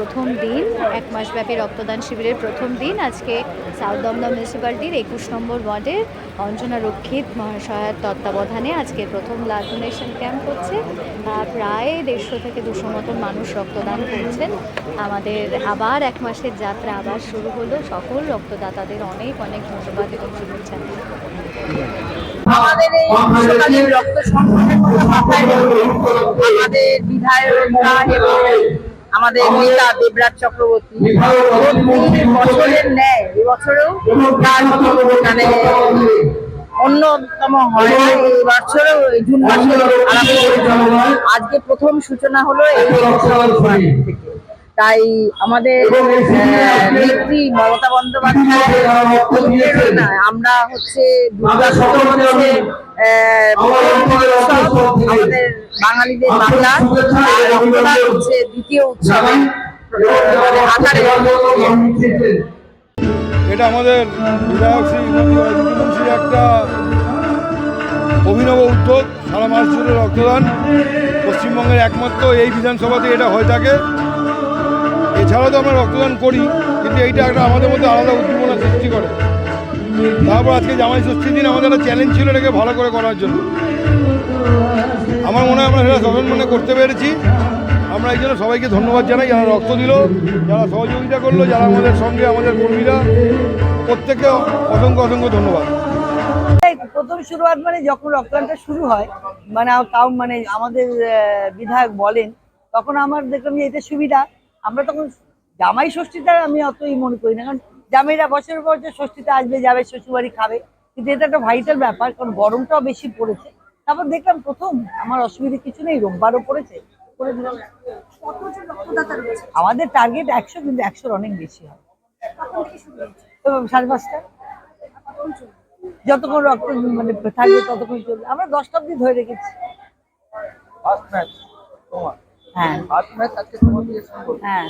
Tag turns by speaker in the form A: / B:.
A: প্রথম দিন এক মাসব্যাপী রক্তদান শিবিরের প্রথম দিন আজকে সাউথ দমদম মিউনিসিপ্যালিটির ২১ নম্বর ওয়ার্ডের অঞ্জনা রক্ষিত মহাশয়ার তত্ত্বাবধানে আজকে প্রথম ব্লাড ডোনেশন ক্যাম্প হচ্ছে। প্রায় ১৫০ থেকে ২০০ মতন মানুষ রক্তদান করছেন। আমাদের আবার এক মাসের যাত্রা আবার শুরু হলো। সকল রক্তদাতাদের অনেক অনেক ধন্যবাদ এবং শুভেচ্ছা।
B: আমাদের এই গ্রীষ্মকালীন রক্ত সংকটের কথা মাথায় রেখে আমাদের বিধায়করা এবং আমাদের নেতা দেবরাজ চক্রবর্তী প্রতি বছরের ন্যায় এবছরেও তার মানে অন্যতম হয় না। এই বছরেও জুন মাসে আরম্ভ করেছিল। আজকে প্রথম সূচনা হলো এই থেকে। তাই আমাদের নেত্রী মমতা বন্দ্যোপাধ্যায় আমরা হচ্ছে আমাদের বাঙালিদের বাংলা হচ্ছে দ্বিতীয় উৎসবে আকারে।
C: এটা আমাদের বিধায়ক শ্রী একটা অভিনব উদ্যোগ। সারা মাস জুড়ে রক্তদান পশ্চিমবঙ্গের একমাত্র এই বিধানসভাতে এটা হয়ে থাকে। এছাড়াও তো আমরা রক্তদান করি, কিন্তু এইটা একটা আমাদের মধ্যে আলাদা উদ্দীপনা সৃষ্টি করে। তারপর আজকে জামাই ষষ্ঠীর দিন আমাদের একটা চ্যালেঞ্জ ছিল এটাকে ভালো করে করার জন্য। আমার মনে হয় আমরা সেটা সচেতন করতে পেরেছি। আমরা এই জন্য সবাইকে ধন্যবাদ জানাই, যারা রক্ত দিল, যারা সহযোগিতা করলো, যারা আমাদের সঙ্গে আমাদের কর্মীরা, প্রত্যেককে অসংখ্য অসংখ্য ধন্যবাদ।
B: প্রথম শুরুয়াত মানে যখন রক্তদানটা শুরু হয় মানে তাও মানে আমাদের বিধায়ক বলেন, তখন আমার দেখলাম যে এটা সুবিধা। আমরা তখন জামাই ষষ্ঠীটা আমি অতই মনে করি না, কারণ জামাইরা বছরের পর যে ষষ্ঠীতে আসবে, যাবে শ্বশুরবাড়ি খাবে, কিন্তু এটা একটা ভাইটাল ব্যাপার, কারণ গরমটাও বেশি পড়েছে। তারপর দেখলাম প্রথম আমার অসুবিধা কিছু নেই, রোববারও পড়েছে, করে দিলাম। আমাদের টার্গেট ১০০, কিন্তু ১০০-র অনেক বেশি হয়। ৫:৩০ যতক্ষণ রক্ত মানে থাকবে ততক্ষণ চলবে। আমরা ১০টা অব্দি ধরে রেখেছি। হ্যাঁ হ্যাঁ।